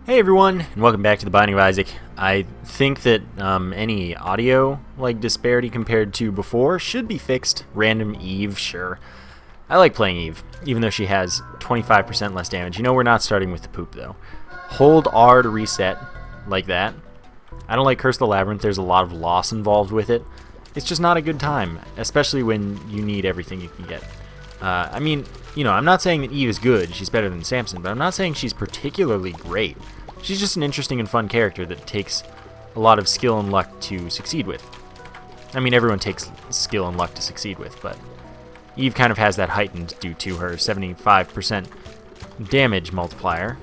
Hey everyone, and welcome back to the Binding of Isaac. I think that any audio disparity compared to before should be fixed. Random Eve, sure. I like playing Eve, even though she has 25% less damage. You know we're not starting with the poop though. Hold R to reset, like that. I don't like Curse of the Labyrinth, there's a lot of loss involved with it. It's just not a good time, especially when you need everything you can get. I mean, you know, I'm not saying that Eve is good, she's better than Samson, but I'm not saying she's particularly great. She's just an interesting and fun character that takes a lot of skill and luck to succeed with. I mean, everyone takes skill and luck to succeed with, but Eve kind of has that heightened due to her 75% damage multiplier.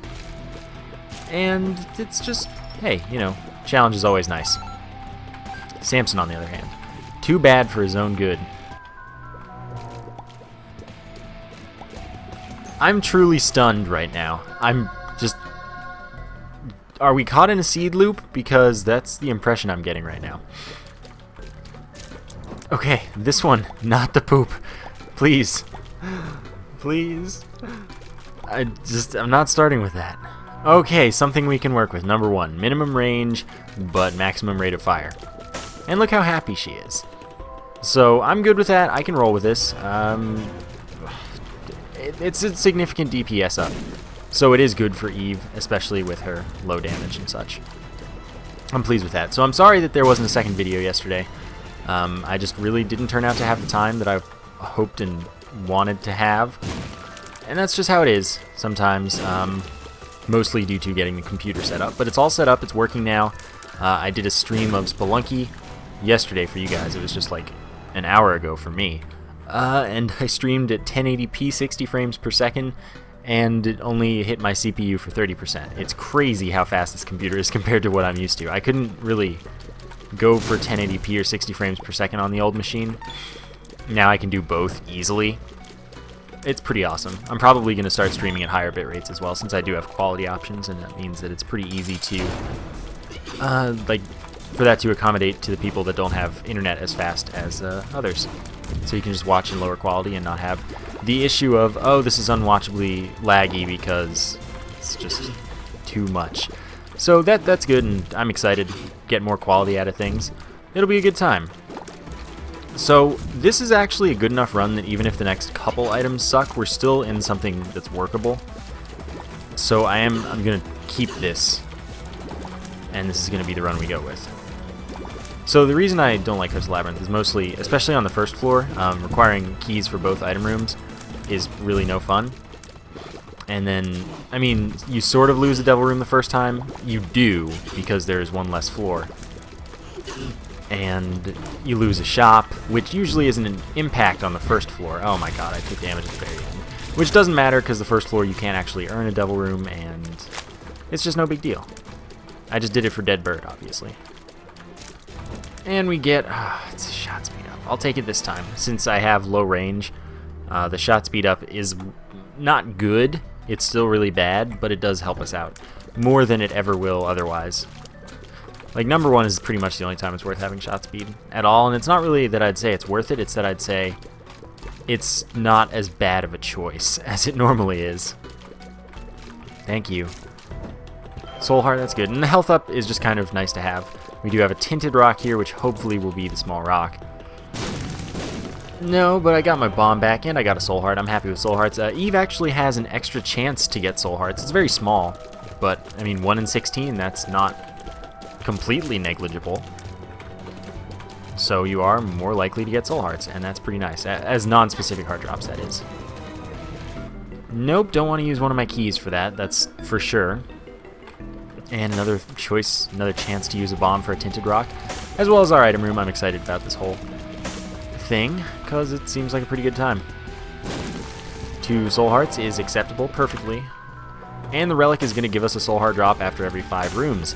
And it's just, hey, you know, challenge is always nice. Samson, on the other hand, too bad for his own good. I'm truly stunned right now. I'm just... Are we caught in a seed loop? Because that's the impression I'm getting right now. Okay, this one, not the poop. Please. Please. I'm not starting with that. Okay, something we can work with. Number one, minimum range, but maximum rate of fire. And look how happy she is. So, I'm good with that. I can roll with this. It's a significant DPS up. So it is good for Eve, especially with her low damage and such. I'm pleased with that. So I'm sorry that there wasn't a second video yesterday. I just really didn't turn out to have the time that I hoped and wanted to have. And that's just how it is sometimes, mostly due to getting the computer set up. But it's all set up, it's working now. I did a stream of Spelunky yesterday for you guys. It was just like an hour ago for me. And I streamed at 1080p 60 frames per second. And it only hit my CPU for 30%. It's crazy how fast this computer is compared to what I'm used to. I couldn't really go for 1080p or 60 frames per second on the old machine. Now I can do both easily. It's pretty awesome. I'm probably going to start streaming at higher bit rates as well, since I do have quality options, and that means that it's pretty easy to, for that to accommodate to the people that don't have internet as fast as others. So you can just watch in lower quality and not have the issue of, oh, this is unwatchably laggy because it's just too much. So that's good, and I'm excited to get more quality out of things. It'll be a good time. So this is actually a good enough run that even if the next couple items suck, we're still in something that's workable. So I'm going to keep this, and this is going to be the run we go with. So the reason I don't like Curse of the Labyrinth is mostly, especially on the first floor, requiring keys for both item rooms is really no fun. And then, I mean, you sort of lose the Devil Room the first time. You do, because there's one less floor. And you lose a shop, which usually isn't an impact on the first floor. Oh my god, I took damage at the very end. Which doesn't matter, because the first floor you can't actually earn a Devil Room, and it's just no big deal. I just did it for Dead Bird, obviously. And we get, it's shot speed up. I'll take it this time. Since I have low range, the shot speed up is not good. It's still really bad, but it does help us out. More than it ever will otherwise. Like, number one is pretty much the only time it's worth having shot speed at all. And it's not really that I'd say it's worth it. It's that I'd say it's not as bad of a choice as it normally is. Thank you. Soul Heart, that's good. And the health up is just kind of nice to have. We do have a tinted rock here, which hopefully will be the small rock. No, but I got my bomb back, and I got a soul heart. I'm happy with soul hearts. Eve actually has an extra chance to get soul hearts. It's very small, but, I mean, 1 in 16, that's not completely negligible. So you are more likely to get soul hearts, and that's pretty nice. As non-specific heart drops, that is. Nope, don't want to use one of my keys for that. That's for sure. And another choice, another chance to use a bomb for a tinted rock, as well as our item room. I'm excited about this whole thing, because it seems like a pretty good time. 2 soul hearts is acceptable perfectly, and the relic is going to give us a soul heart drop after every 5 rooms,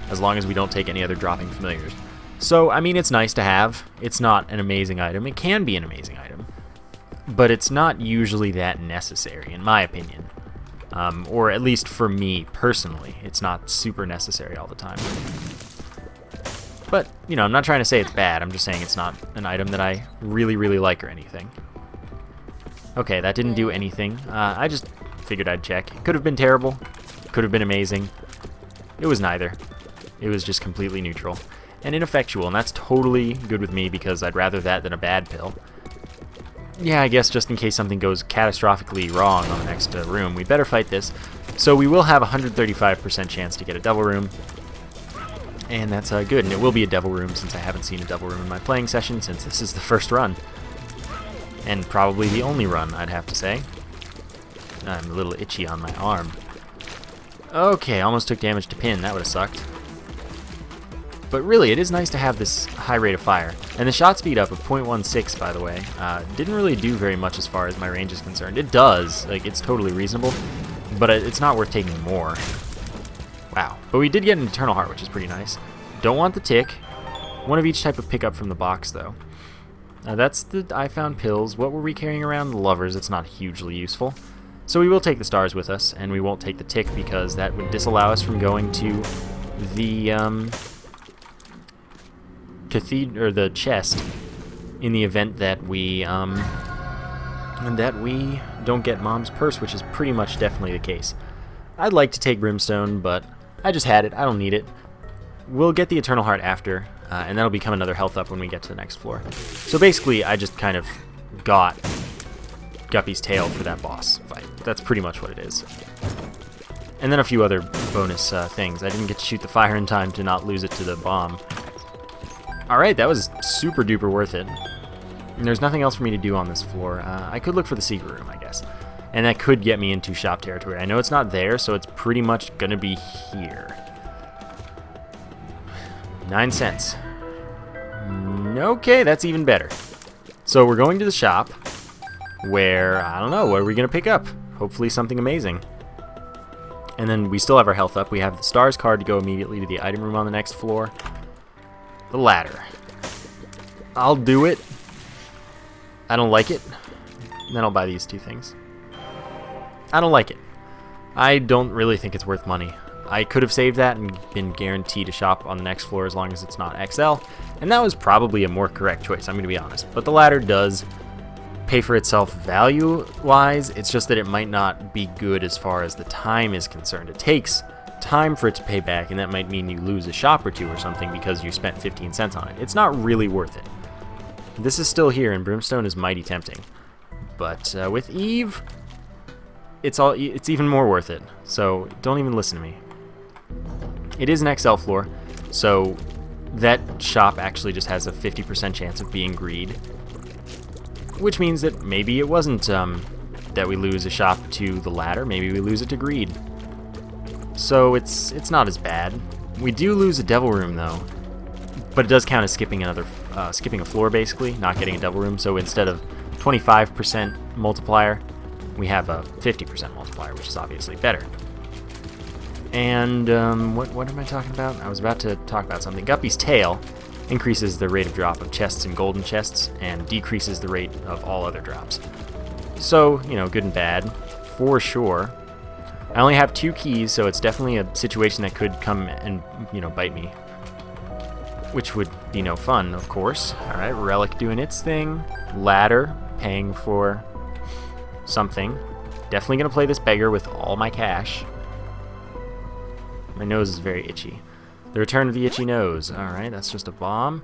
as long as we don't take any other dropping familiars. So, I mean, it's nice to have. It's not an amazing item. It can be an amazing item, but it's not usually that necessary, in my opinion. Or at least for me, personally, it's not super necessary all the time. But, you know, I'm not trying to say it's bad, I'm just saying it's not an item that I really, really like or anything. Okay, that didn't do anything. I just figured I'd check. It could have been terrible, could have been amazing. It was neither. It was just completely neutral and ineffectual, and that's totally good with me because I'd rather that than a bad pill. Yeah, I guess just in case something goes catastrophically wrong on the next room, we better fight this. So we will have a 135% chance to get a devil room, and that's good, and it will be a devil room since I haven't seen a devil room in my playing session since this is the first run. And probably the only run, I'd have to say. I'm a little itchy on my arm. Okay, almost took damage to pin. That would have sucked. But really, it is nice to have this high rate of fire. And the shot speed up of 0.16, by the way, didn't really do very much as far as my range is concerned. It does. Like, it's totally reasonable. But it's not worth taking more. Wow. But we did get an Eternal Heart, which is pretty nice. Don't want the tick. One of each type of pickup from the box, though. That's the I found pills. What were we carrying around? The lovers. It's not hugely useful. So we will take the stars with us, and we won't take the tick because that would disallow us from going to the cathedral or the chest in the event that we don't get Mom's purse, which is pretty much definitely the case. I'd like to take Brimstone, but I just had it. I don't need it. We'll get the Eternal Heart after, and that'll become another health up when we get to the next floor. So basically, I just kind of got Guppy's tail for that boss fight. That's pretty much what it is. And then a few other bonus things. I didn't get to shoot the fire in time to not lose it to the bomb. Alright, that was super duper worth it. And there's nothing else for me to do on this floor. I could look for the secret room, I guess. And that could get me into shop territory. I know it's not there, so it's pretty much going to be here. 9 cents. Okay, that's even better. So we're going to the shop where, I don't know, what are we going to pick up? Hopefully something amazing. And then we still have our health up. We have the stars card to go immediately to the item room on the next floor. The ladder. I'll do it. I don't like it. Then I'll buy these two things. I don't like it. I don't really think it's worth money. I could have saved that and been guaranteed a shop on the next floor as long as it's not XL, and that was probably a more correct choice, I'm going to be honest. But the ladder does pay for itself value-wise. It's just that it might not be good as far as the time is concerned. It takes time for it to pay back, and that might mean you lose a shop or two or something because you spent 15 cents on it. It's not really worth it. This is still here, and Brimstone is mighty tempting. But with Eve, it's even more worth it. So don't even listen to me. It is an XL floor, so that shop actually just has a 50% chance of being greed, which means that maybe it wasn't that we lose a shop to the ladder. Maybe we lose it to greed. So it's not as bad. We do lose a devil room though, but it does count as skipping a floor basically, not getting a devil room. So instead of 25% multiplier, we have a 50% multiplier, which is obviously better. And what am I talking about? I was about to talk about something. Guppy's tail increases the rate of drop of chests and golden chests and decreases the rate of all other drops. So, you know, good and bad, for sure. I only have 2 keys, so it's definitely a situation that could come and, you know, bite me. Which would be no fun, of course. Alright, Relic doing its thing. Ladder, paying for something. Definitely going to play this beggar with all my cash. My nose is very itchy. The return of the itchy nose. Alright, that's just a bomb.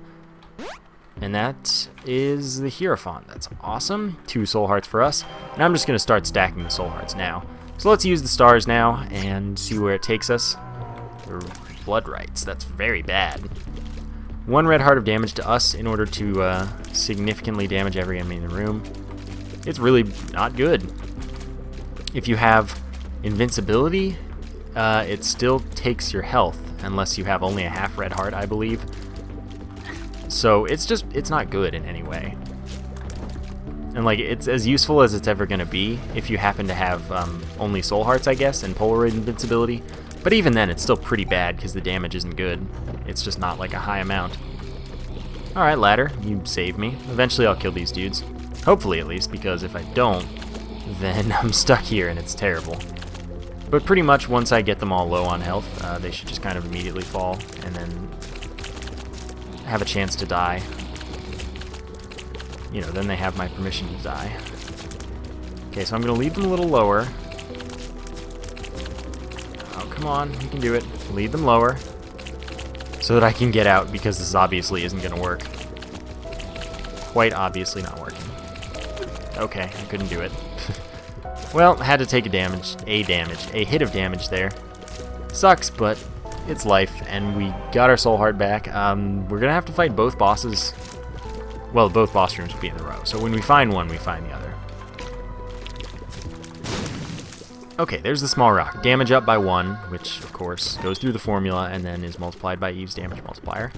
And that is the Hierophant. That's awesome. 2 soul hearts for us. And I'm just going to start stacking the soul hearts now. So let's use the stars now and see where it takes us. Blood rights. That's very bad. 1 red heart of damage to us in order to significantly damage every enemy in the room. It's really not good. If you have invincibility, it still takes your health unless you have only a half red heart, I believe. So it's not good in any way. And like, it's as useful as it's ever going to be if you happen to have only soul hearts, I guess, and Polaroid invincibility. But even then, it's still pretty bad because the damage isn't good. It's just not like a high amount. Alright, ladder, you saved me. Eventually I'll kill these dudes. Hopefully at least, because if I don't, then I'm stuck here and it's terrible. But pretty much once I get them all low on health, they should just kind of immediately fall and then have a chance to die. You know, then they have my permission to die. Okay, so I'm going to leave them a little lower. Oh, come on, you can do it. Lead them lower so that I can get out, because this obviously isn't going to work. Quite obviously not working. Okay, I couldn't do it. Well, had to take a hit of damage there. Sucks, but it's life, and we got our soul heart back. We're gonna have to fight both bosses. Well, both boss rooms will be in a row, so when we find one, we find the other. Okay, there's the small rock. Damage up by 1, which, of course, goes through the formula and then is multiplied by Eve's damage multiplier.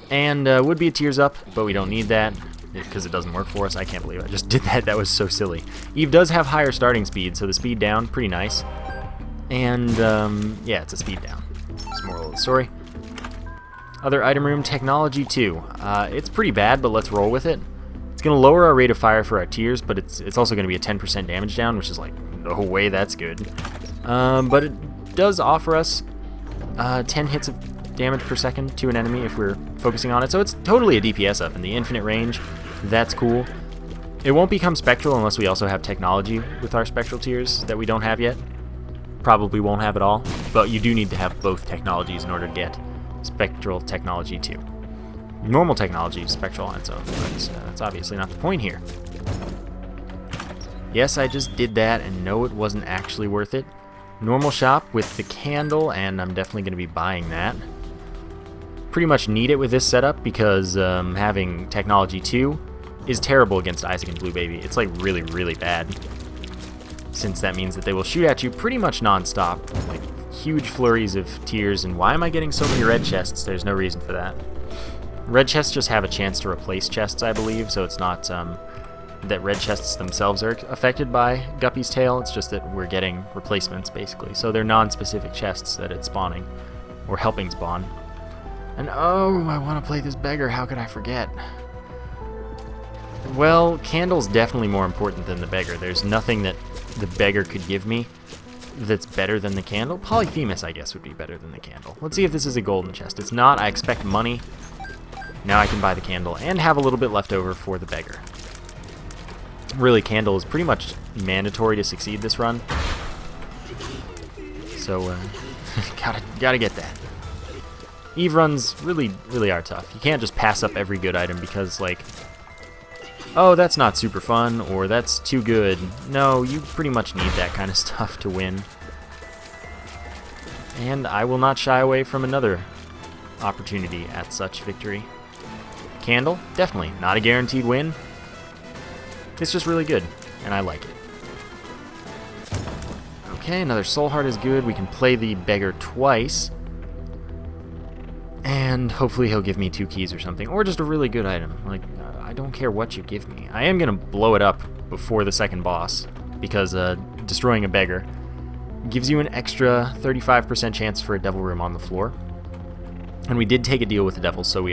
And would be a tears up, but we don't need that, because it doesn't work for us. I can't believe I just did that. That was so silly. Eve does have higher starting speed, so the speed down, pretty nice. And, yeah, it's a speed down. That's the moral of the story. Other item room, technology 2. It's pretty bad, but let's roll with it. It's going to lower our rate of fire for our tears, but it's also going to be a 10% damage down, which is like, no way that's good. But it does offer us 10 hits of damage per second to an enemy if we're focusing on it, so it's totally a DPS up in the infinite range. That's cool. It won't become spectral unless we also have technology with our spectral tears that we don't have yet. Probably won't have it all, but you do need to have both technologies in order to get spectral technology 2. Normal technology is spectral on its own, but that's obviously not the point here. Yes, I just did that, and no, it wasn't actually worth it. Normal shop with the candle, and I'm definitely going to be buying that. Pretty much need it with this setup because having technology 2 is terrible against Isaac and Blue Baby. It's like really, really bad, since that means that they will shoot at you pretty much non-stop, like huge flurries of tears. And why am I getting so many red chests? There's no reason for that. Red chests just have a chance to replace chests, I believe, so it's not that red chests themselves are affected by Guppy's tail. It's just that we're getting replacements, basically. So they're non-specific chests that it's spawning, or helping spawn. And oh, I want to play this beggar. How could I forget? Well, candle's definitely more important than the beggar. There's nothing that the beggar could give me that's better than the candle. Polyphemus, I guess, would be better than the candle. Let's see if this is a golden chest. It's not. I expect money. Now I can buy the candle and have a little bit left over for the beggar. Really, candle is pretty much mandatory to succeed this run. So, gotta get that. Eve runs really are tough. You can't just pass up every good item because, like, oh, that's not super fun, or that's too good. No, you pretty much need that kind of stuff to win. And I will not shy away from another opportunity at such victory. Candle, definitely not a guaranteed win. It's just really good, and I like it. Okay, another soul heart is good. We can play the beggar twice. And hopefully he'll give me 2 keys or something, or just a really good item. Like, I don't care what you give me. I am going to blow it up before the second boss, because destroying a beggar gives you an extra 35% chance for a devil room on the floor. And we did take a deal with the devil, so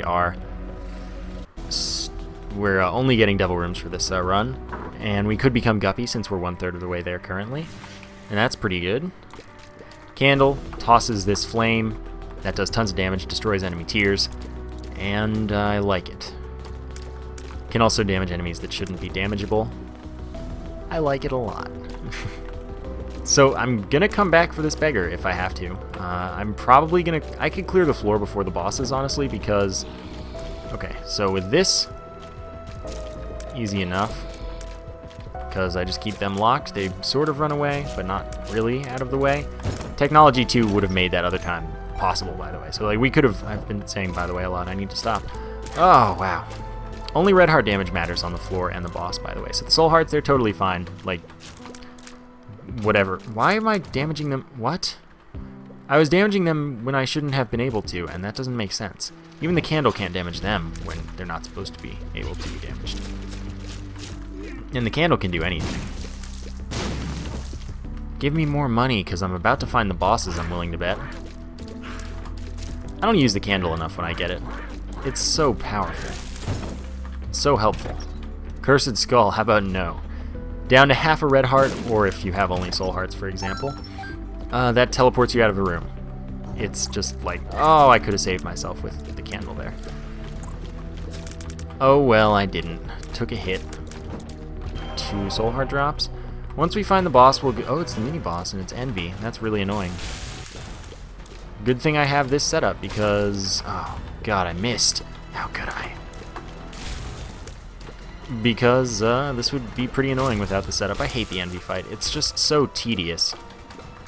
we're only getting devil rooms for this run. And we could become Guppy since we're 1/3 of the way there currently. And that's pretty good. Candle tosses this flame. That does tons of damage, destroys enemy tears, and I like it. Can also damage enemies that shouldn't be damageable. I like it a lot. So I'm gonna come back for this beggar if I have to. I'm probably gonna... I could clear the floor before the bosses, honestly, because... Okay, so with this, easy enough, because I just keep them locked. They sort of run away, but not really out of the way. Technology 2 would have made that other time possible, by the way. So, like, we could have... I've been saying, by the way, a lot. I need to stop. Oh, wow. Only red heart damage matters on the floor and the boss, by the way. So the soul hearts, they're totally fine. Like, whatever. Why am I damaging them? What? I was damaging them when I shouldn't have been able to, and that doesn't make sense. Even the candle can't damage them when they're not supposed to be able to be damaged. And the candle can do anything. Give me more money, because I'm about to find the bosses, I'm willing to bet. I don't use the candle enough when I get it. It's so powerful. It's so helpful. Cursed Skull, how about no? Down to half a red heart, or if you have only soul hearts, for example. That teleports you out of a room. It's just like, oh, I could have saved myself with the candle there. Oh, well, I didn't. Took a hit. 2 soul heart drops. Once we find the boss, we'll go... Oh, it's the mini-boss, and it's Envy. That's really annoying. good thing I have this setup because... Oh, God, I missed. How could I? Because this would be pretty annoying without the setup. I hate the envy fight. It's just so tedious.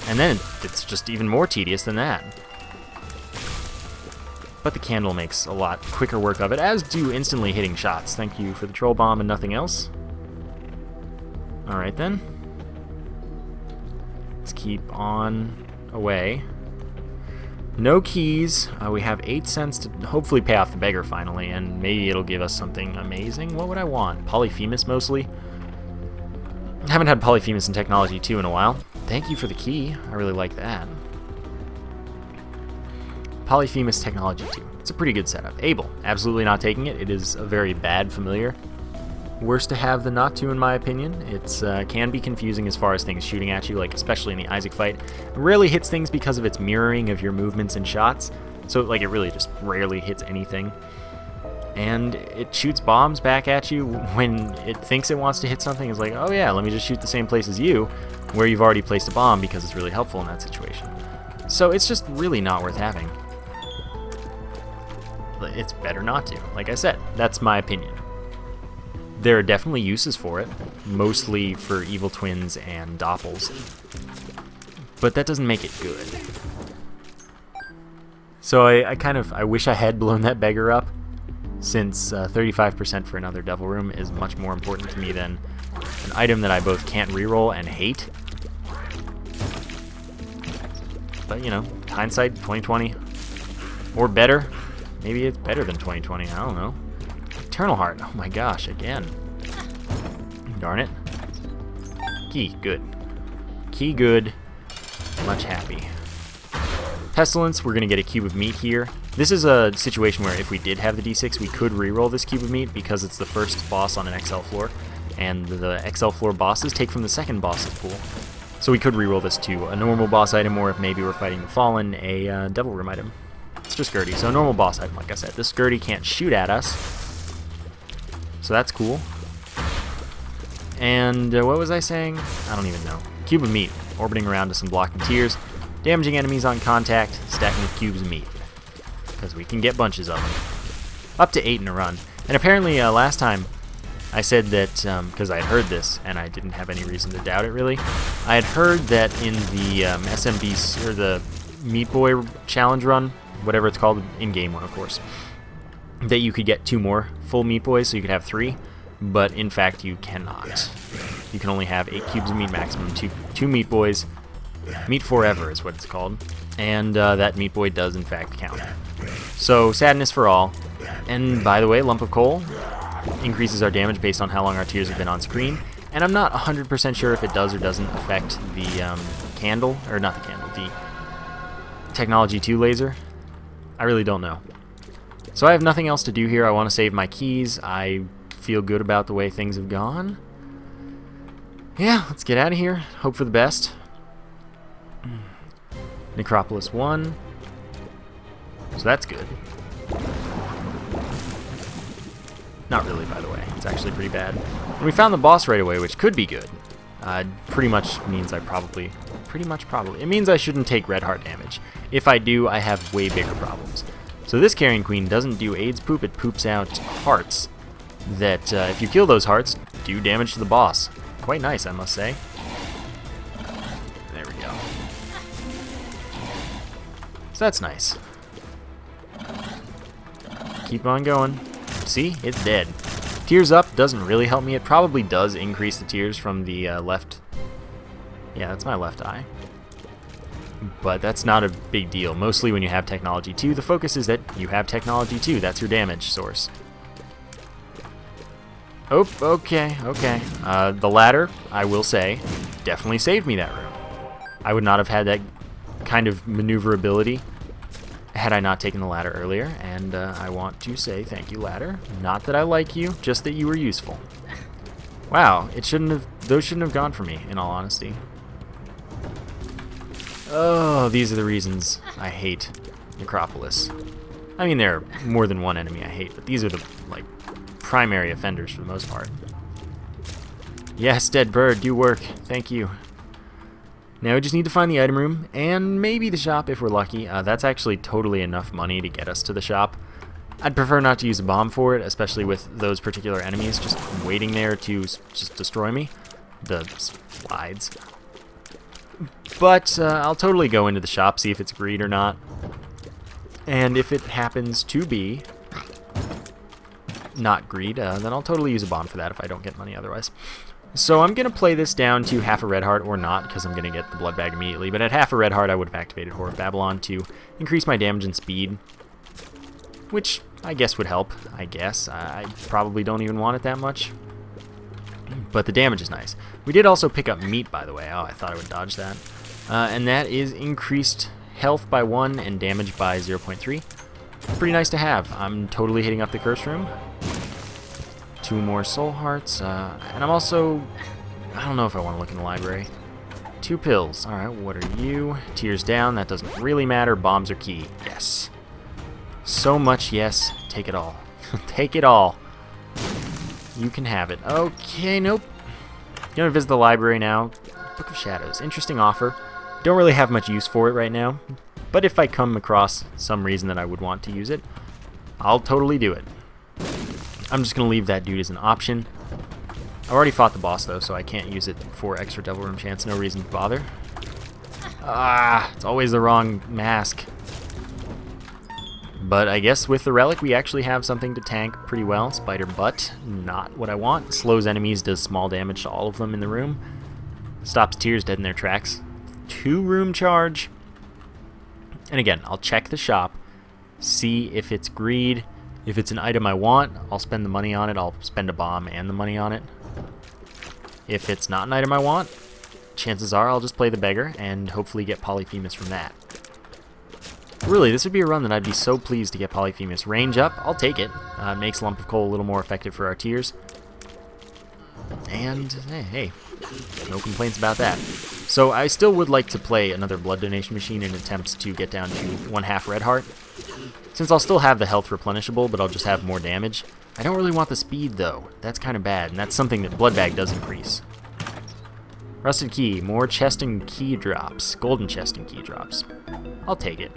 And then it's just even more tedious than that. But the candle makes a lot quicker work of it, as do instantly hitting shots. Thank you for the troll bomb and nothing else. Alright then. Let's keep on away. No keys. We have 8 cents to hopefully pay off the beggar finally, and maybe it'll give us something amazing. What would I want? Polyphemus mostly? I haven't had Polyphemus in Technology 2 in a while. Thank you for the key. I really like that. Polyphemus Technology 2. It's a pretty good setup. Abel. Absolutely not taking it. It is a very bad familiar. Worse to have than not to, in my opinion. It's can be confusing as far as things shooting at you, like especially in the Isaac fight. It rarely hits things because of its mirroring of your movements and shots. So like it really just rarely hits anything. And it shoots bombs back at you when it thinks it wants to hit something. It's like, oh yeah, let me just shoot the same place as you, where you've already placed a bomb, because it's really helpful in that situation. So it's just really not worth having. It's better not to. Like I said, that's my opinion. There are definitely uses for it, mostly for evil twins and doppels, but that doesn't make it good. So I wish I had blown that beggar up, since 35% for another devil room is much more important to me than an item that I both can't reroll and hate. But you know, hindsight 2020, or better. Maybe it's better than 2020. I don't know. Eternal Heart. Oh my gosh, again. Darn it. Key, good. Key, good. Much happy. Pestilence, we're going to get a cube of meat here. This is a situation where if we did have the D6, we could reroll this cube of meat because it's the first boss on an XL floor, and the XL floor bosses take from the second boss's pool. So we could reroll this to a normal boss item, or if maybe we're fighting the Fallen, a devil room item. It's just Gertie, so a normal boss item, like I said. This Gertie can't shoot at us, so that's cool. And what was I saying? I don't even know. Cube of meat, orbiting around to some blocking tiers, damaging enemies on contact, stacking with cubes of meat, because we can get bunches of them. Up to 8 in a run. And apparently last time I said that, because I had heard this, and I didn't have any reason to doubt it really, I had heard that in the SMB, or the Meat Boy challenge run, whatever it's called, in-game one of course, that you could get 2 more full Meat Boys, so you could have 3, but in fact you cannot. You can only have 8 cubes of meat maximum, 2 Meat Boys. Meat Forever is what it's called, and that Meat Boy does in fact count. So sadness for all. And by the way, Lump of Coal increases our damage based on how long our tears have been on screen, and I'm not 100% sure if it does or doesn't affect the candle, or not the candle, the Technology 2 laser. I really don't know. So I have nothing else to do here. I want to save my keys. I feel good about the way things have gone. Yeah, let's get out of here. Hope for the best. Necropolis 1. So that's good. Not really, by the way. It's actually pretty bad. And we found the boss right away, which could be good. Pretty much means I probably... It means I shouldn't take red heart damage. If I do, I have way bigger problems. So this Carrion Queen doesn't do AIDS poop, it poops out hearts that, if you kill those hearts, do damage to the boss. Quite nice, I must say. There we go. So that's nice. Keep on going. See? It's dead. Tears up doesn't really help me. It probably does increase the tears from the left. Yeah, that's my left eye. But that's not a big deal. Mostly when you have Technology 2, the focus is that you have Technology 2. That's your damage source. Oh, okay. The ladder, I will say, definitely saved me that room. I would not have had that kind of maneuverability had I not taken the ladder earlier, and I want to say thank you, ladder. Not that I like you, just that you were useful. Wow, those shouldn't have gone for me, in all honesty. Oh, these are the reasons I hate Necropolis. I mean, there are more than one enemy I hate, but these are the, like, primary offenders for the most part. Yes, dead bird, do work. Thank you. Now we just need to find the item room, and maybe the shop if we're lucky. That's actually totally enough money to get us to the shop. I'd prefer not to use a bomb for it, especially with those particular enemies just waiting there to just destroy me. The slides. But I'll totally go into the shop, see if it's greed or not. And if it happens to be not greed, then I'll totally use a bomb for that if I don't get money otherwise. So I'm going to play this down to half a red heart, or not, because I'm going to get the blood bag immediately. But at half a red heart, I would have activated Whore of Babylon to increase my damage and speed, which I guess would help, I guess. I probably don't even want it that much, but the damage is nice. We did also pick up meat, by the way. Oh, I thought I would dodge that. And that is increased health by 1 and damage by 0.3. Pretty nice to have. I'm totally hitting up the curse room. 2 more soul hearts, and I'm also, I don't know if I want to look in the library. 2 pills. Alright, what are you? Tears down, that doesn't really matter. Bombs are key. Yes. So much yes. Take it all. Take it all. You can have it. Okay, nope. Gonna visit the library now. Book of Shadows. Interesting offer. Don't really have much use for it right now, but if I come across some reason that I would want to use it, I'll totally do it. I'm just going to leave that dude as an option. I already fought the boss, though, so I can't use it for extra Devil Room chance. No reason to bother. Ah, it's always the wrong mask. But I guess with the relic, we actually have something to tank pretty well. Spider Butt, not what I want. Slows enemies, does small damage to all of them in the room. Stops tears dead in their tracks. 2 room charge. And again, I'll check the shop, see if it's greed. If it's an item I want, I'll spend the money on it. I'll spend a bomb and the money on it. If it's not an item I want, chances are I'll just play the Beggar and hopefully get Polyphemus from that. Really, this would be a run that I'd be so pleased to get Polyphemus. Range up, I'll take it. Makes Lump of Coal a little more effective for our tears. And, hey, no complaints about that. So I still would like to play another blood donation machine in attempts to get down to 1/2 red heart. Since I'll still have the health replenishable, but I'll just have more damage. I don't really want the speed, though. That's kind of bad, and that's something that blood bag does increase. Rusted key, more chest and key drops. Golden chest and key drops. I'll take it.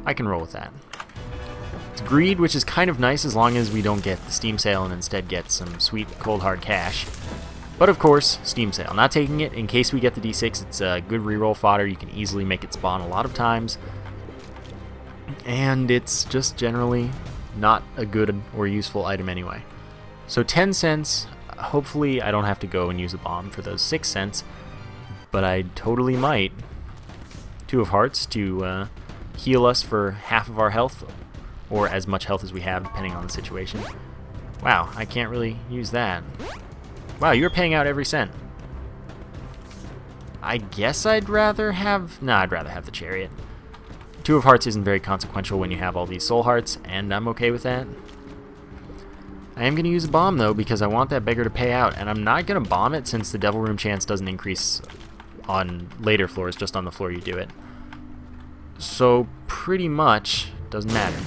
I can roll with that. It's greed, which is kind of nice as long as we don't get the Steam sale and instead get some sweet cold hard cash. But of course, Steam sale. Not taking it in case we get the D6. It's a good reroll fodder. You can easily make it spawn a lot of times. And it's just generally not a good or useful item anyway. So 10 cents, hopefully I don't have to go and use a bomb for those 6 cents, but I totally might. 2 of Hearts to heal us for half of our health, or as much health as we have, depending on the situation. Wow, I can't really use that. Wow, you're paying out every cent. I guess I'd rather have... Nah, I'd rather have the Chariot. 2 of Hearts isn't very consequential when you have all these soul hearts, and I'm okay with that. I am going to use a bomb, though, because I want that Beggar to pay out, and I'm not going to bomb it since the Devil Room chance doesn't increase on later floors, just on the floor you do it. So, pretty much, doesn't matter.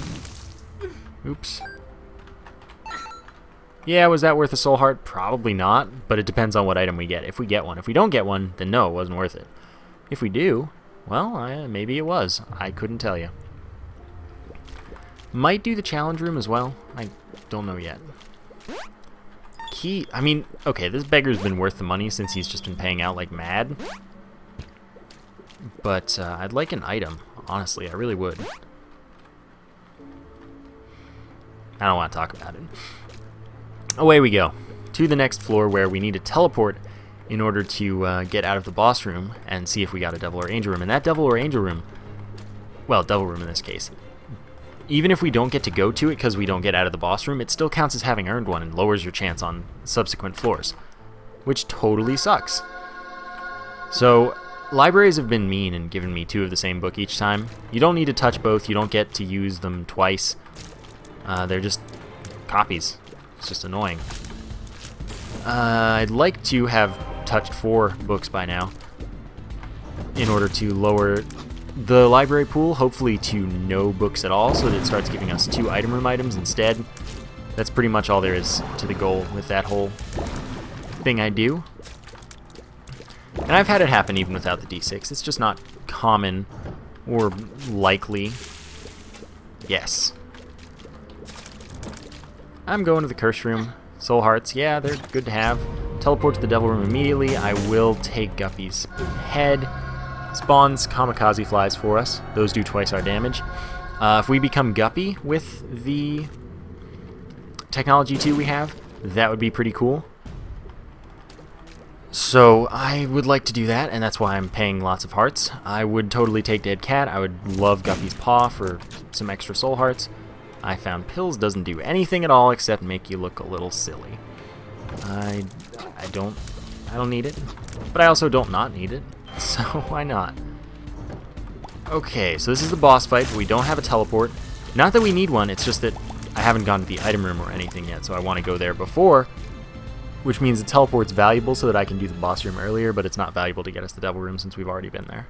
Oops. Yeah, was that worth a soul heart? Probably not, but it depends on what item we get. If we get one. If we don't get one, then no, it wasn't worth it. If we do... well, maybe it was. I couldn't tell you. Might do the challenge room as well. I don't know yet. Key... I mean, okay, this Beggar's been worth the money since he's just been paying out like mad. But I'd like an item. Honestly, I really would. I don't want to talk about it. Away we go. To the next floor where we need to teleport in order to get out of the boss room and see if we got a Devil or Angel room. And that Devil or Angel room, well, Devil room in this case, even if we don't get to go to it because we don't get out of the boss room, it still counts as having earned one and lowers your chance on subsequent floors, which totally sucks. So, libraries have been mean and given me 2 of the same book each time. You don't need to touch both, you don't get to use them twice. They're just copies. It's just annoying. I'd like to have touched 4 books by now in order to lower the library pool, hopefully to no books at all, so that it starts giving us 2 item room items instead. That's pretty much all there is to the goal with that whole thing I do. And I've had it happen even without the D6. It's just not common or likely. Yes. I'm going to the curse room. Soul hearts, yeah, they're good to have. Teleport to the devil room immediately. I will take Guppy's head. Spawns kamikaze flies for us. Those do twice our damage. If we become Guppy with the technology 2 we have, that would be pretty cool. So I would like to do that, and that's why I'm paying lots of hearts. I would totally take Dead Cat. I would love Guppy's Paw for some extra soul hearts. I found Pills doesn't do anything at all except make you look a little silly. I don't need it, but I also don't not need it, so why not? Okay, so this is the boss fight, but we don't have a teleport. Not that we need one, it's just that I haven't gone to the item room or anything yet, so I want to go there before, which means the teleport's valuable so that I can do the boss room earlier, but it's not valuable to get us the devil room since we've already been there.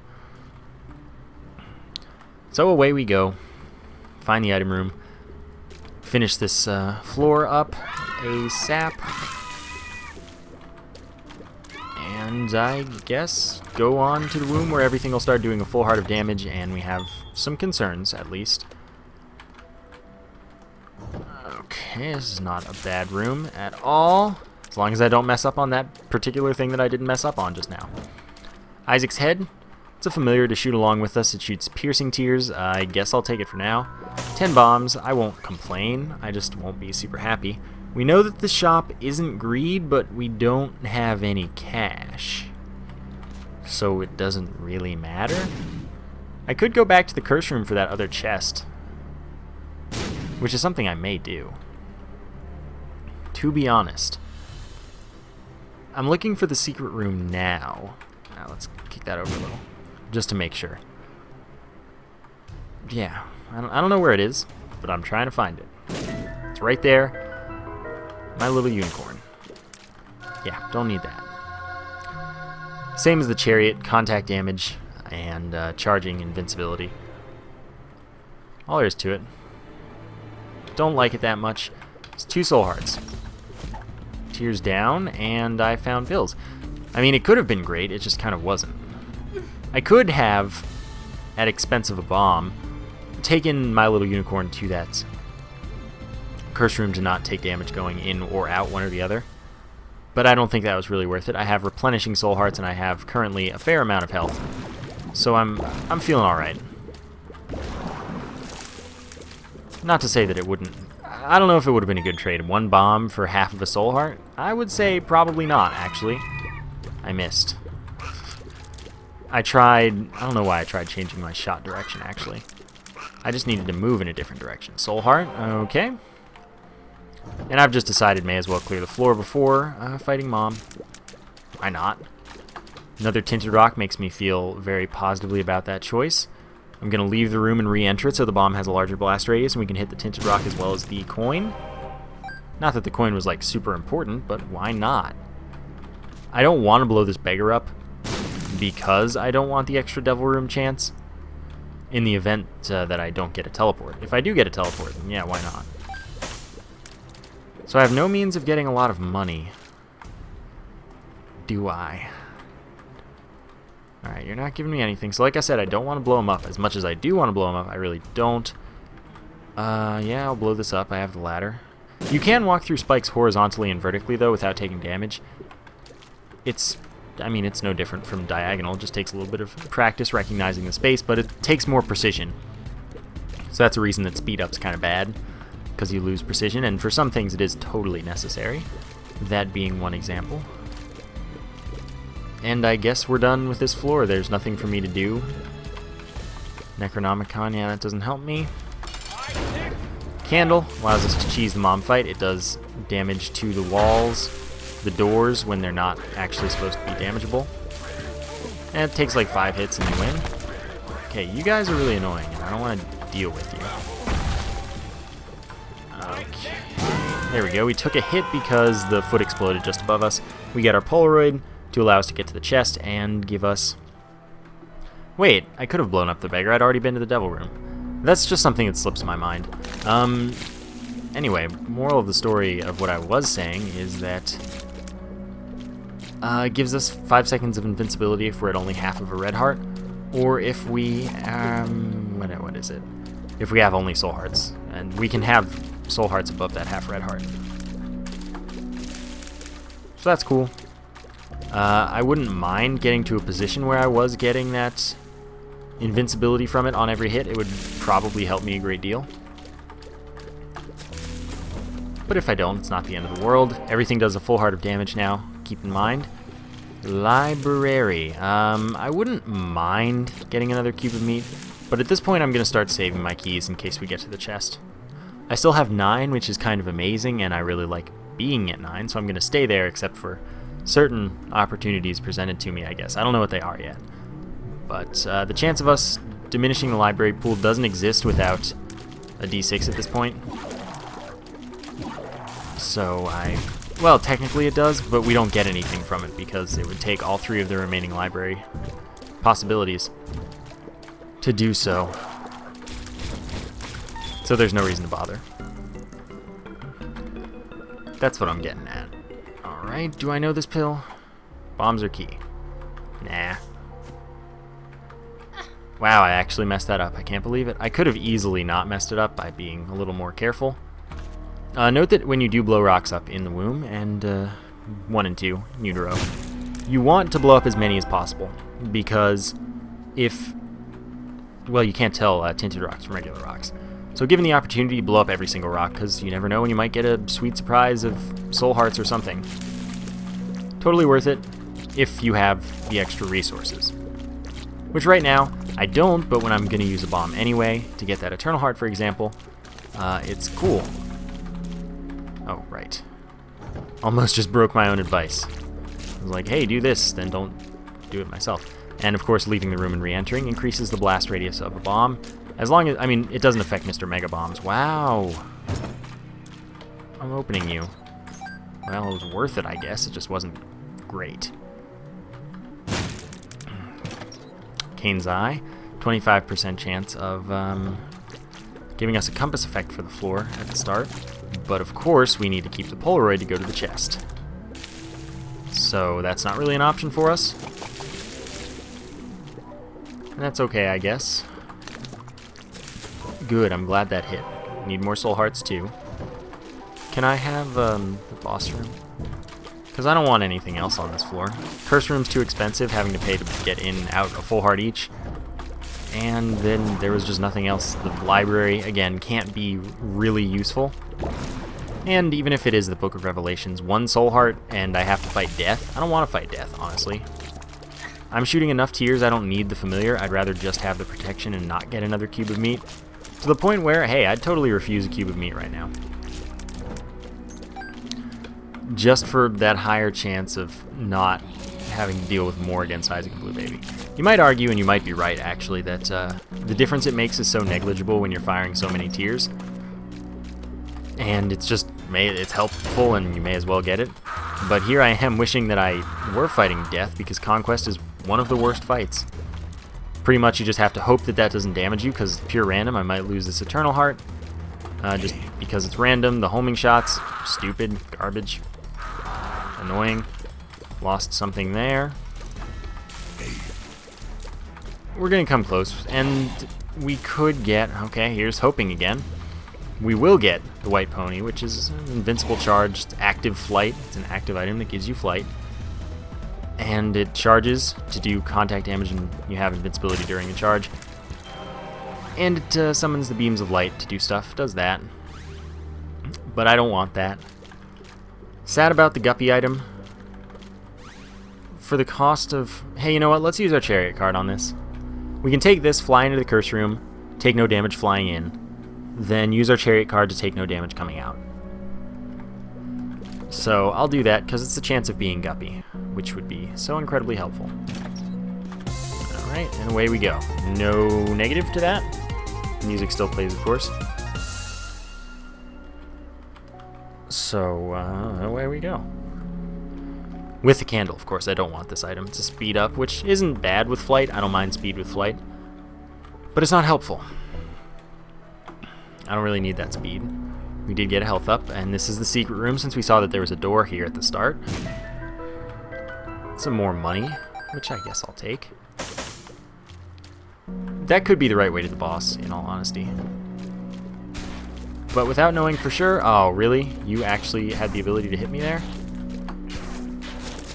So away we go. Find the item room. Finish this floor up ASAP. And I guess go on to the room where everything will start doing a full heart of damage, and we have some concerns, at least. Okay, this is not a bad room at all, as long as I don't mess up on that particular thing that I didn't mess up on just now. Isaac's head. It's a familiar to shoot along with us. It shoots piercing tears. I guess I'll take it for now. 10 bombs. I won't complain. I just won't be super happy. We know that the shop isn't greed, but we don't have any cash. So it doesn't really matter. I could go back to the curse room for that other chest, which is something I may do. To be honest. I'm looking for the secret room now. Now let's kick that over a little, just to make sure. Yeah, I don't know where it is, but I'm trying to find it. It's right there. My little unicorn. Yeah, don't need that. Same as the chariot, contact damage and charging invincibility. All there is to it. Don't like it that much. It's 2 soul hearts. Tears down, and I found Pills. I mean, it could have been great, it just kind of wasn't. I could have, at expense of a bomb, taken my little unicorn to that curse room to not take damage going in or out, one or the other. But I don't think that was really worth it. I have replenishing soul hearts, and I have currently a fair amount of health. So I'm feeling alright. Not to say that it wouldn't. I don't know if it would have been a good trade. 1 bomb for half of a soul heart? I would say probably not, actually. I missed. I don't know why I tried changing my shot direction, actually. I just needed to move in a different direction. Soul heart, okay. And I've just decided may as well clear the floor before fighting Mom. Why not? Another tinted rock makes me feel very positively about that choice. I'm going to leave the room and re-enter it so the bomb has a larger blast radius and we can hit the tinted rock as well as the coin. Not that the coin was like super important, but why not? I don't want to blow this beggar up because I don't want the extra devil room chance in the event that I don't get a teleport. If I do get a teleport, then yeah, why not? So I have no means of getting a lot of money. Do I? Alright, you're not giving me anything. So like I said, I don't want to blow him up. As much as I do want to blow him up, I really don't. Yeah, I'll blow this up. I have the ladder. You can walk through spikes horizontally and vertically, though, without taking damage. I mean, it's no different from diagonal. It just takes a little bit of practice recognizing the space, but it takes more precision. So that's a reason that speed up's kind of bad, because you lose precision, and for some things it is totally necessary. That being one example. And I guess we're done with this floor. There's nothing for me to do. Necronomicon, yeah, that doesn't help me. Candle allows us to cheese the mom fight. It does damage to the walls, the doors, when they're not actually supposed to be damageable. And it takes like 5 hits and you win. Okay, you guys are really annoying, and I don't want to deal with you. Okay, there we go. We took a hit because the foot exploded just above us. We get our Polaroid to allow us to get to the chest and give us... Wait, I could have blown up the beggar. I'd already been to the devil room. That's just something that slips my mind. Anyway, moral of the story of what I was saying is that gives us 5 seconds of invincibility if we're at only half of a red heart, or if we, what is it? If we have only soul hearts, and we can have soul hearts above that half red heart. So that's cool. I wouldn't mind getting to a position where I was getting that invincibility from it on every hit. It would probably help me a great deal. But if I don't, it's not the end of the world. Everything does a full heart of damage now, keep in mind. Library. I wouldn't mind getting another cube of meat, but at this point I'm going to start saving my keys in case we get to the chest. I still have 9, which is kind of amazing, and I really like being at 9, so I'm going to stay there except for certain opportunities presented to me, I guess. I don't know what they are yet. But the chance of us diminishing the library pool doesn't exist without a d6 at this point. So well, technically it does, but we don't get anything from it because it would take all 3 of the remaining library possibilities to do so. So there's no reason to bother. That's what I'm getting at. Alright, do I know this pill? Bombs are key. Nah. Wow, I actually messed that up. I can't believe it. I could have easily not messed it up by being a little more careful. Note that when you do blow rocks up in the womb, and 1 and 2, in utero, you want to blow up as many as possible, because if, well, you can't tell tinted rocks from regular rocks. So given the opportunity, blow up every single rock, because you never know when you might get a sweet surprise of soul hearts or something. Totally worth it, if you have the extra resources. Which right now, I don't, but when I'm going to use a bomb anyway, to get that eternal heart, for example, it's cool. Oh, right. Almost just broke my own advice. I was like, hey, do this, then don't do it myself. And of course, leaving the room and re-entering increases the blast radius of a bomb. As long as, I mean, it doesn't affect Mr. Mega Bombs. Wow. I'm opening you. Well, it was worth it, I guess. It just wasn't great. Cain's Eye. 25% chance of giving us a compass effect for the floor at the start. But of course, we need to keep the Polaroid to go to the chest. So that's not really an option for us. And that's okay, I guess. Good, I'm glad that hit. Need more soul hearts too. Can I have the boss room? Because I don't want anything else on this floor. Curse room's too expensive, having to pay to get in and out a full heart each. And then there was just nothing else. The library, again, can't be really useful. And even if it is the Book of Revelations, 1 soul heart and I have to fight death, I don't want to fight death, honestly. I'm shooting enough tears, I don't need the familiar. I'd rather just have the protection and not get another cube of meat. To the point where, hey, I'd totally refuse a cube of meat right now. Just for that higher chance of not having to deal with more against Isaac and Blue Baby. You might argue, and you might be right actually, that the difference it makes is so negligible when you're firing so many tears. And it's just, it's helpful and you may as well get it. But here I am wishing that I were fighting death, because Conquest is one of the worst fights. Pretty much you just have to hope that that doesn't damage you, because pure random, I might lose this Eternal Heart. Just because it's random. The homing shots, stupid, garbage, annoying. Lost something there. We're gonna come close, and we could get, okay, here's hoping again. We will get the White Pony, which is an invincible charge. It's active flight. It's an active item that gives you flight. And it charges to do contact damage, and you have invincibility during the charge. And it summons the beams of light to do stuff. Does that. But I don't want that. Sad about the Guppy item. For the cost of... Hey, you know what? Let's use our Chariot card on this. We can take this, fly into the Curse Room, take no damage flying in, then use our Chariot card to take no damage coming out. So I'll do that because it's a chance of being Guppy, which would be so incredibly helpful. Alright, and away we go. No negative to that. Music still plays, of course. So, away we go. With the candle, of course. I don't want this item. It's a speed up, which isn't bad with flight. I don't mind speed with flight. But it's not helpful. I don't really need that speed. We did get a health up, and this is the secret room since we saw that there was a door here at the start. some more money, which I guess I'll take. That could be the right way to the boss, in all honesty. But without knowing for sure... Oh, really? You actually had the ability to hit me there?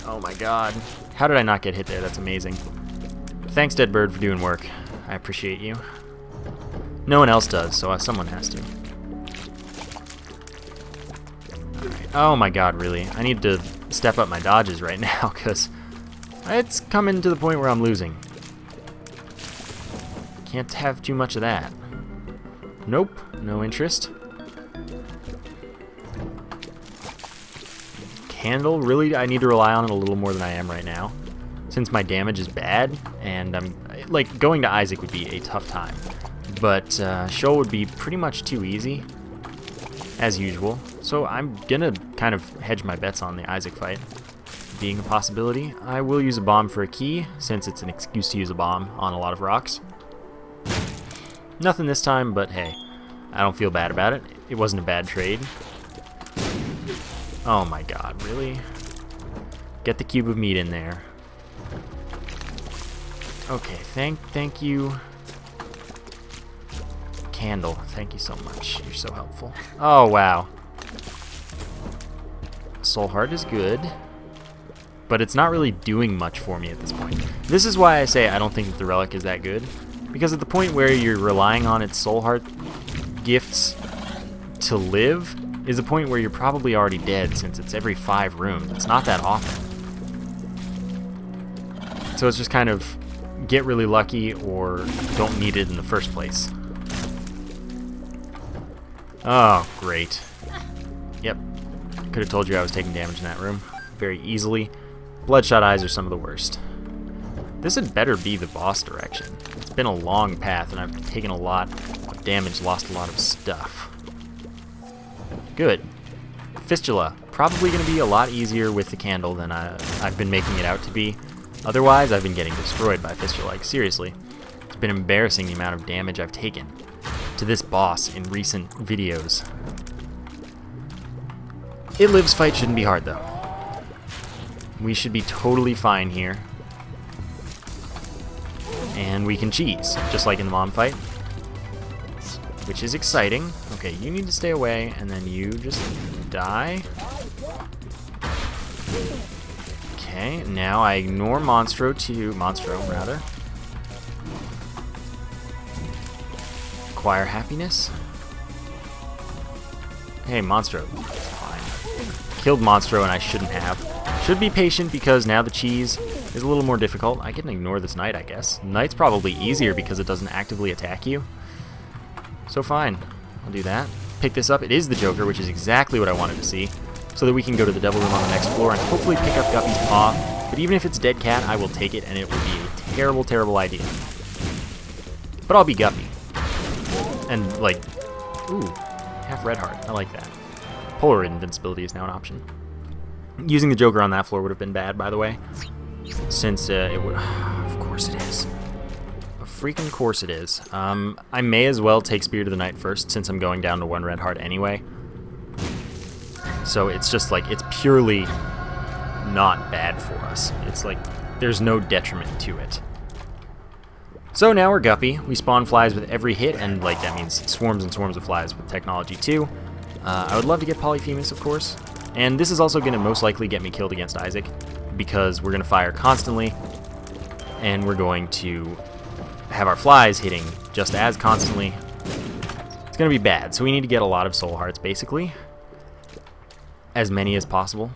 Oh my god. How did I not get hit there? That's amazing. Thanks, Dead Bird, for doing work. I appreciate you. No one else does, so someone has to. Alright. Oh my god, really? I need to step up my dodges right now, because it's coming to the point where I'm losing. Can't have too much of that. Nope, no interest. Candle, really? I need to rely on it a little more than I am right now, since my damage is bad, and I'm like, going to Isaac would be a tough time, but Shoal would be pretty much too easy, as usual, so I'm gonna kind of hedge my bets on the Isaac fight being a possibility. I will use a bomb for a key, since it's an excuse to use a bomb on a lot of rocks. Nothing this time, but hey, I don't feel bad about it. It wasn't a bad trade. Oh my god, really? Get the cube of meat in there. Okay, thank you. Candle, thank you so much. You're so helpful. Oh, wow. Soul Heart is good, but it's not really doing much for me at this point. This is why I say I don't think that the relic is that good, because at the point where you're relying on its Soul Heart gifts to live is a point where you're probably already dead, since it's every 5 rooms. It's not that often. So it's just kind of get really lucky or don't need it in the first place. Oh, great. Yep. Could have told you I was taking damage in that room very easily. Bloodshot eyes are some of the worst. This had better be the boss direction. It's been a long path, and I've taken a lot of damage, lost a lot of stuff. Good. Fistula. Probably going to be a lot easier with the candle than I've been making it out to be. Otherwise, I've been getting destroyed by Fistula. Like, seriously. It's been embarrassing the amount of damage I've taken to this boss in recent videos. It Lives fight shouldn't be hard, though. We should be totally fine here. And we can cheese, just like in the mom fight. Which is exciting. Okay, you need to stay away, and then you just die. Okay, now I ignore Monstro, rather. Acquire happiness. Hey, Monstro. Fine. Killed Monstro, and I shouldn't have. Should be patient, because now the cheese is a little more difficult. I can ignore this knight, I guess. Knight's probably easier because it doesn't actively attack you. So fine, I'll do that. Pick this up. It is the Joker, which is exactly what I wanted to see, so that we can go to the Devil Room on the next floor and hopefully pick up Guppy's Paw. But even if it's Dead Cat, I will take it, and it would be a terrible, terrible idea. But I'll be Guppy. And, like, ooh, half red heart. I like that. Polaroid invincibility is now an option. Using the Joker on that floor would have been bad, by the way, since it would... Of course it is. Freaking course it is. I may as well take Spirit of the Night first, since I'm going down to 1 red heart anyway. So it's just like, it's purely not bad for us. It's like, there's no detriment to it. So now we're Guppy. We spawn flies with every hit, and like that means swarms and swarms of flies with technology too. I would love to get Polyphemus, of course. And this is also going to most likely get me killed against Isaac, because we're going to fire constantly, and we're going to have our flies hitting just as constantly. It's going to be bad, so we need to get a lot of soul hearts, basically. As many as possible,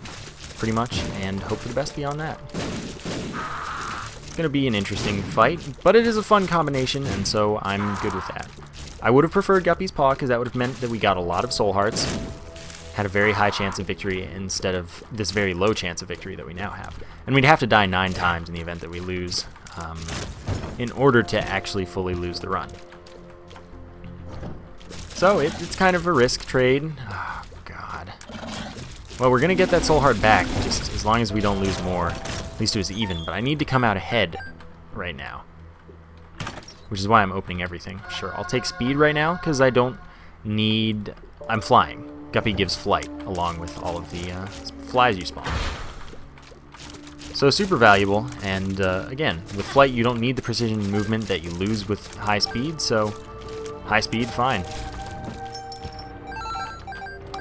pretty much, and hope for the best beyond that. It's going to be an interesting fight, but it is a fun combination, and so I'm good with that. I would have preferred Guppy's Paw, because that would have meant that we got a lot of soul hearts, had a very high chance of victory instead of this very low chance of victory that we now have. And we'd have to die 9 times in the event that we lose, in order to actually fully lose the run. So it's kind of a risk trade. Oh, God. Well, we're going to get that soul heart back, just as long as we don't lose more. At least it was even, but I need to come out ahead right now, which is why I'm opening everything. Sure, I'll take speed right now, because I don't need... I'm flying. Guppy gives flight, along with all of the flies you spawn. So super valuable, and again, with flight you don't need the precision movement that you lose with high speed, so high speed, fine.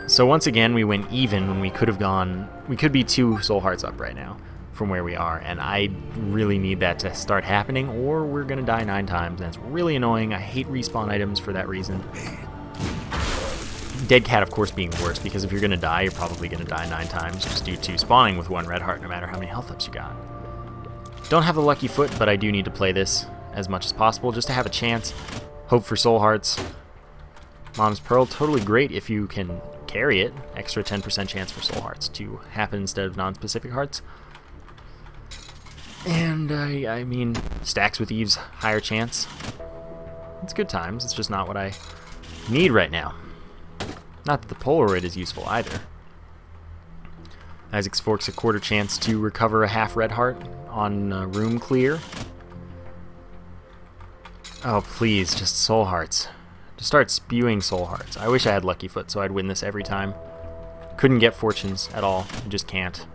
So once again, we went even when we could have gone, we could be 2 soul hearts up right now from where we are, and I really need that to start happening or we're gonna die 9 times, and it's really annoying. I hate respawn items for that reason. Dead cat, of course, being the worst, because if you're gonna die, you're probably gonna die 9 times just due to spawning with 1 red heart no matter how many health ups you got. Don't have the lucky foot, but I do need to play this as much as possible just to have a chance. Hope for soul hearts. Mom's Pearl, totally great if you can carry it. Extra 10% chance for soul hearts to happen instead of non-specific hearts. And I mean, stacks with Eve's higher chance. It's good times, it's just not what I need right now. Not that the Polaroid is useful either. Isaac's Fork's a quarter chance to recover a half red heart on room clear. Oh please, just soul hearts. Just start spewing soul hearts. I wish I had lucky foot so I'd win this every time. Couldn't get fortunes at all. I just can't.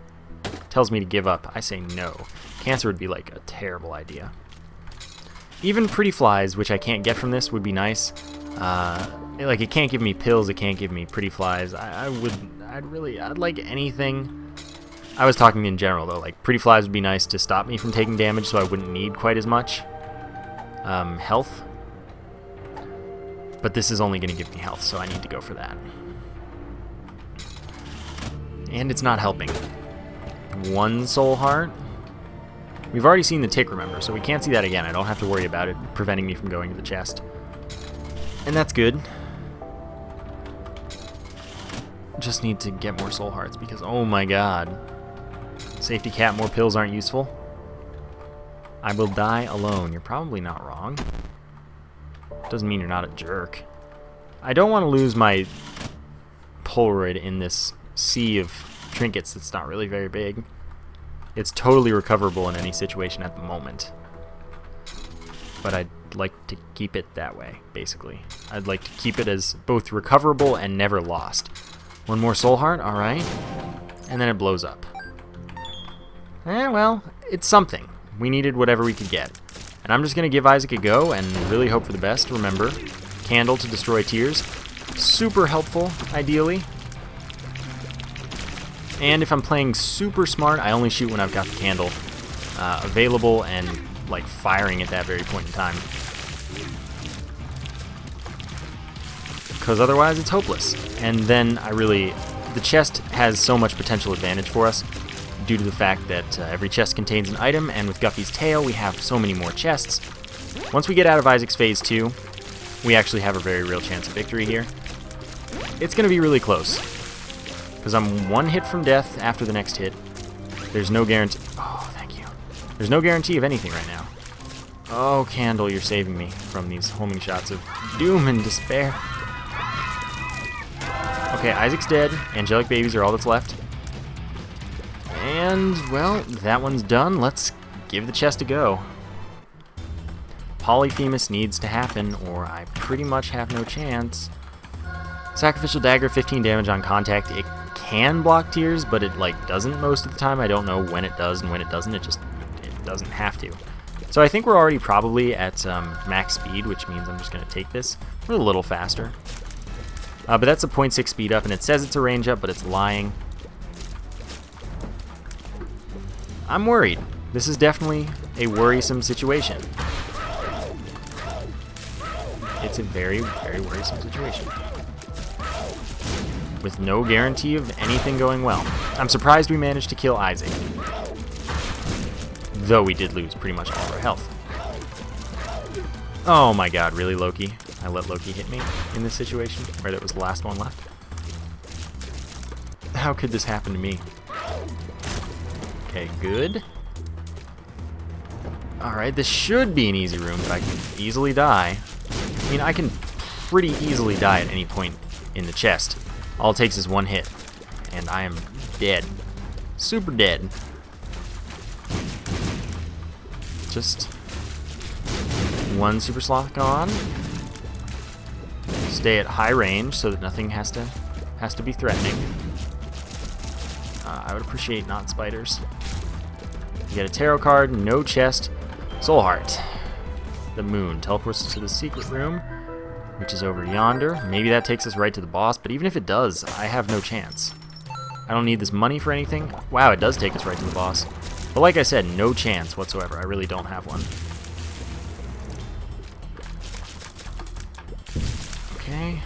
Tells me to give up. I say no. Cancer would be like a terrible idea. Even pretty flies, which I can't get from this, would be nice. Like, it can't give me pills, it can't give me pretty flies. I'd like anything. I was talking in general though, like pretty flies would be nice to stop me from taking damage so I wouldn't need quite as much health. But this is only going to give me health, so I need to go for that. And it's not helping. 1 soul heart. We've already seen the tick, remember, so we can't see that again. I don't have to worry about it preventing me from going to the chest. And that's good. Just need to get more soul hearts because, oh my god. Safety cat, more pills aren't useful. I will die alone. You're probably not wrong. Doesn't mean you're not a jerk. I don't want to lose my Polaroid in this sea of trinkets that's not really very big. It's totally recoverable in any situation at the moment. But I'd like to keep it that way, basically. I'd like to keep it as both recoverable and never lost. 1 more soul heart, alright. And then it blows up. Well, it's something. We needed whatever we could get. And I'm just going to give Isaac a go and really hope for the best. Remember, candle to destroy tears. Super helpful, ideally. And if I'm playing super smart, I only shoot when I've got the candle available and like firing at that very point in time. Because otherwise it's hopeless. And then the chest has so much potential advantage for us due to the fact that every chest contains an item, and with Guppy's tail we have so many more chests. Once we get out of Isaac's phase 2, we actually have a very real chance of victory here. It's going to be really close. Because I'm 1 hit from death after the next hit. There's no guarantee. Oh, thank you. There's no guarantee of anything right now. Oh, Candle, you're saving me from these homing shots of doom and despair. Okay, Isaac's dead. Angelic babies are all that's left. And, well, that one's done. Let's give the chest a go. Polyphemus needs to happen, or I pretty much have no chance. Sacrificial Dagger, 15 damage on contact. It can block tears, but it like doesn't most of the time. I don't know when it does and when it doesn't. It doesn't have to. So I think we're already probably at max speed, which means I'm just going to take this. We're a little faster. But that's a 0.6 speed up, and it says it's a range up, but it's lying. I'm worried. This is definitely a worrisome situation. It's a very, very worrisome situation. With no guarantee of anything going well. I'm surprised we managed to kill Isaac. Though we did lose pretty much all of our health. Oh my god, really, Loki? I let Loki hit me in this situation, where that was the last one left. How could this happen to me? Okay, good. Alright, this should be an easy room, but I can easily die. I mean, I can pretty easily die at any point in the chest. All it takes is 1 hit, and I am dead. Super dead. Just 1 Super Sloth gone. Stay at high range so that nothing has to be threatening. I would appreciate not spiders. You get a tarot card, no chest, soul heart. The moon teleports us to the secret room, which is over yonder. Maybe that takes us right to the boss, but even if it does, I have no chance. I don't need this money for anything. Wow, it does take us right to the boss. But like I said, no chance whatsoever. I really don't have one. Okay.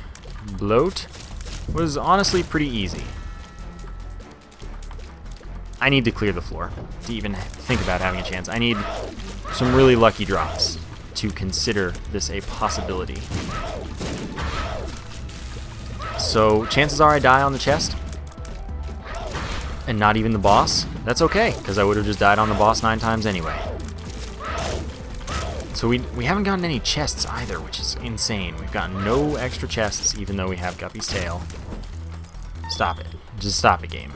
Bloat was honestly pretty easy. I need to clear the floor to even think about having a chance. I need some really lucky drops to consider this a possibility. So chances are I die on the chest and not even the boss. That's okay, because I would have just died on the boss 9 times anyway. So we haven't gotten any chests either, which is insane. We've gotten no extra chests, even though we have Guppy's tail. Stop it. Just stop it, game.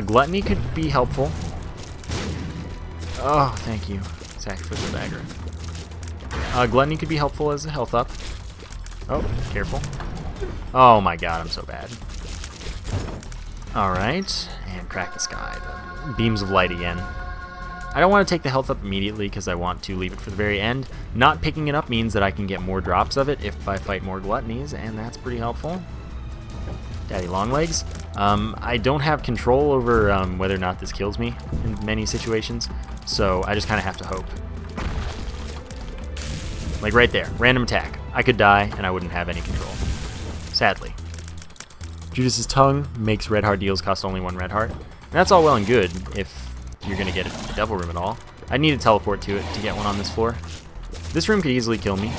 Gluttony could be helpful. Oh, thank you. Sacrificial dagger. Gluttony could be helpful as a health up. Oh, careful. Oh my god, I'm so bad. Alright, and crack the sky. The beams of light again. I don't want to take the health up immediately because I want to leave it for the very end. Not picking it up means that I can get more drops of it if I fight more gluttonies, and that's pretty helpful. Daddy Longlegs. I don't have control over whether or not this kills me in many situations, so I just kind of have to hope. Like right there, random attack. I could die and I wouldn't have any control. Sadly. Judas's tongue makes red heart deals cost only 1 red heart. And that's all well and good if you're going to get a devil room at all. I need to teleport to it to get one on this floor. This room could easily kill me,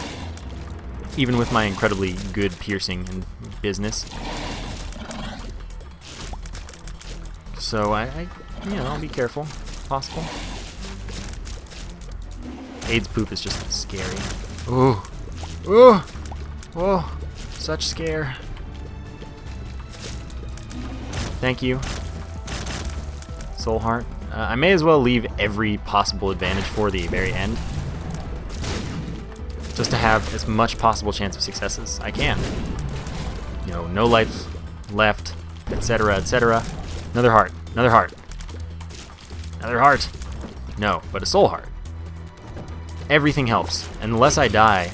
even with my incredibly good piercing and business. So I'll be careful if possible. AIDS poop is just scary. Ooh. Ooh. Whoa. Such scare. Thank you. Soul heart. I may as well leave every possible advantage for the very end, just to have as much possible chance of success as I can. You know, no life left, etc., etc. Another heart. Another heart. Another heart. No, but a soul heart. Everything helps. Unless I die.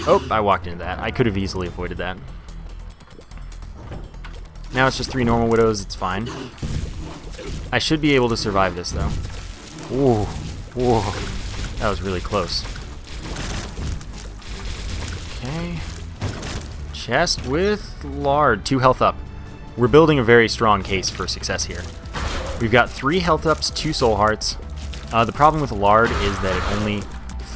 Oh, I walked into that. I could have easily avoided that. Now it's just 3 normal widows. It's fine. I should be able to survive this, though. Ooh. Whoa. That was really close. Okay. Chest with lard. 2 health up. We're building a very strong case for success here. We've got 3 health ups, 2 soul hearts. The problem with lard is that it only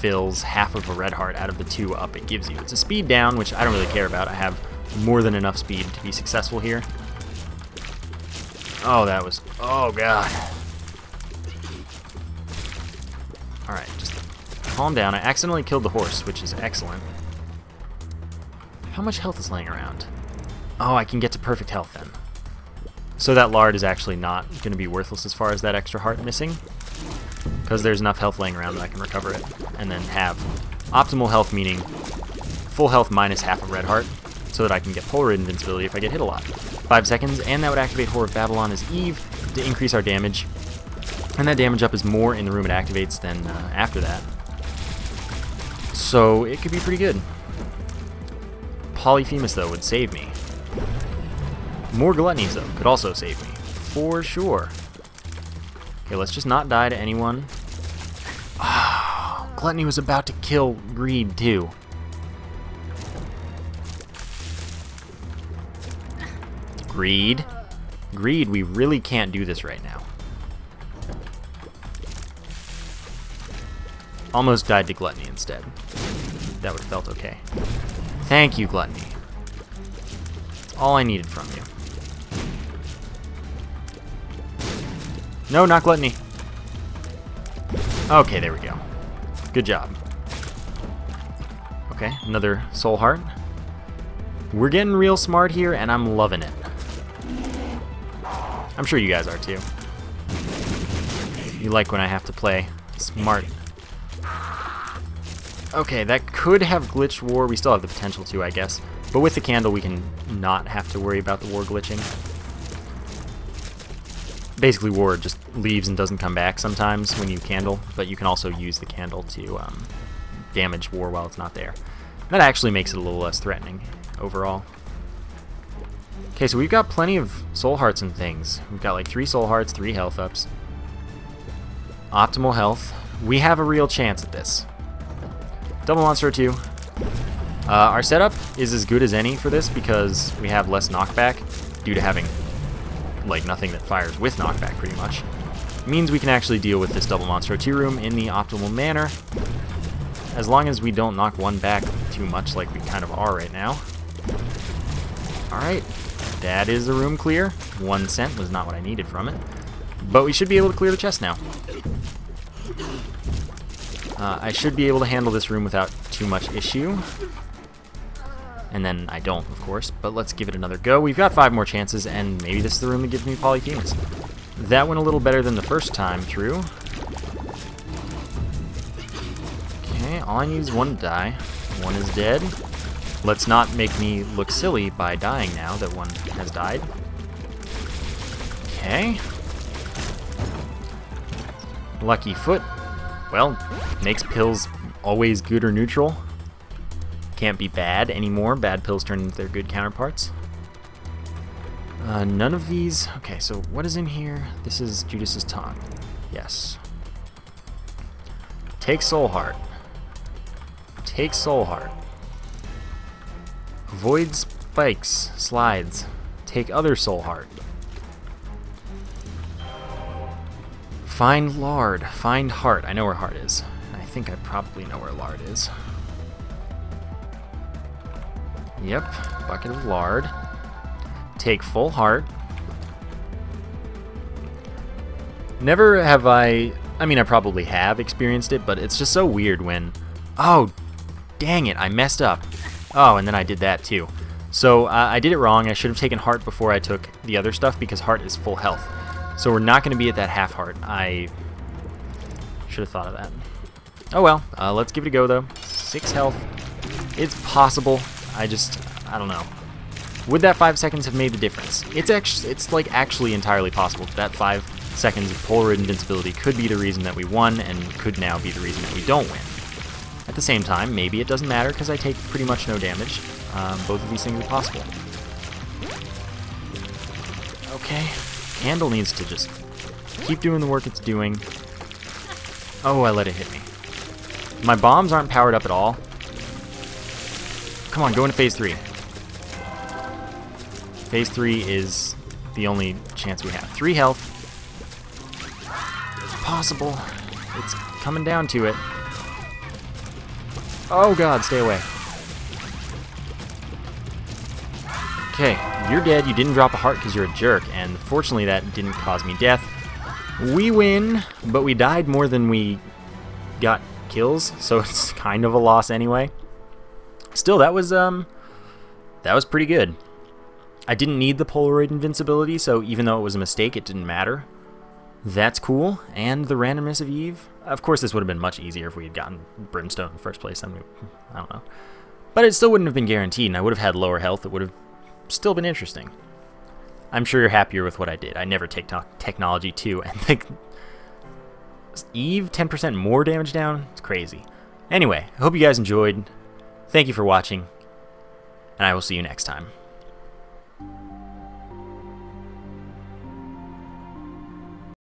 fills half of a red heart out of the 2 up it gives you. It's a speed down, which I don't really care about. I have more than enough speed to be successful here. Oh, that was... Oh, God. Alright, just calm down. I accidentally killed the horse, which is excellent. How much health is laying around? Oh, I can get to perfect health then. So that lard is actually not going to be worthless as far as that extra heart missing, because there's enough health laying around that I can recover it, and then have optimal health, meaning full health minus half a red heart, so that I can get Polaroid invincibility if I get hit a lot. 5 seconds, and that would activate Whore of Babylon as Eve to increase our damage. And that damage up is more in the room it activates than after that. So it could be pretty good. Polyphemus, though, would save me. More gluttonies, though, could also save me. For sure. Okay, let's just not die to anyone. Oh, Gluttony was about to kill Greed, too. Greed. Greed, we really can't do this right now. Almost died to Gluttony instead. That would have felt okay. Thank you, Gluttony. All I needed from you. No, not Gluttony. Okay, there we go. Good job. Okay, another soul heart. We're getting real smart here, and I'm loving it. I'm sure you guys are too. You like when I have to play smart. Okay, that could have glitched war. We still have the potential to, I guess. But with the candle, we can not have to worry about the war glitching. Basically, Ward just leaves and doesn't come back sometimes when you candle, but you can also use the candle to damage War while it's not there. That actually makes it a little less threatening overall. Okay, so we've got plenty of soul hearts and things. We've got like 3 soul hearts, 3 health ups. Optimal health. We have a real chance at this. Double monster 2. Our setup is as good as any for this because we have less knockback due to having like nothing that fires with knockback pretty much. It means we can actually deal with this double monster 2 room in the optimal manner as long as we don't knock one back too much like we kind of are right now. Alright, that is the room clear. 1 cent was not what I needed from it. But we should be able to clear the chest now. I should be able to handle this room without too much issue. And then I don't, of course, but let's give it another go. We've got 5 more chances, and maybe this is the room that gives me Polyphemus. That went a little better than the first time through. Okay, all I need is 1 to die. 1 is dead. Let's not make me look silly by dying now that 1 has died. Okay. Lucky foot. Well, makes pills always good or neutral. Can't be bad anymore. Bad pills turn into their good counterparts. None of these... Okay, so what is in here? This is Judas's tongue. Yes. Take Soul Heart. Take Soul Heart. Avoid spikes, slides. Take other Soul Heart. Find Lard. Find Heart. I know where Heart is. I think I probably know where Lard is. Yep, bucket of lard. Take full heart. Never have I mean, I probably have experienced it, but it's just so weird when... Oh, dang it, I messed up. Oh, and then I did that too. So I did it wrong. I should have taken heart before I took the other stuff because heart is full health. So we're not going to be at that half heart. I should have thought of that. Oh well, let's give it a go though. 6 health. It's possible. I don't know. Would that 5 seconds have made the difference? It's like actually entirely possible. That 5 seconds of Polaroid invincibility could be the reason that we won and could now be the reason that we don't win. At the same time, maybe it doesn't matter because I take pretty much no damage. Both of these things are possible. Okay. Candle needs to just keep doing the work it's doing. Oh, I let it hit me. My bombs aren't powered up at all. Come on, go into phase 3. Phase 3 is the only chance we have. 3 health. It's possible. It's coming down to it. Oh god, stay away. Okay, you're dead. You didn't drop a heart because you're a jerk, and fortunately that didn't cause me death. We win, but we died more than we got kills, so it's kind of a loss anyway. Still, that was pretty good. I didn't need the Polaroid invincibility, so even though it was a mistake, it didn't matter. That's cool. And the randomness of Eve. Of course, this would have been much easier if we had gotten Brimstone in the first place. I don't know. But it still wouldn't have been guaranteed, and I would have had lower health. It would have still been interesting. I'm sure you're happier with what I did. I never take technology too, and like Eve 10% more damage down. It's crazy. Anyway, I hope you guys enjoyed. Thank you for watching, and I will see you next time.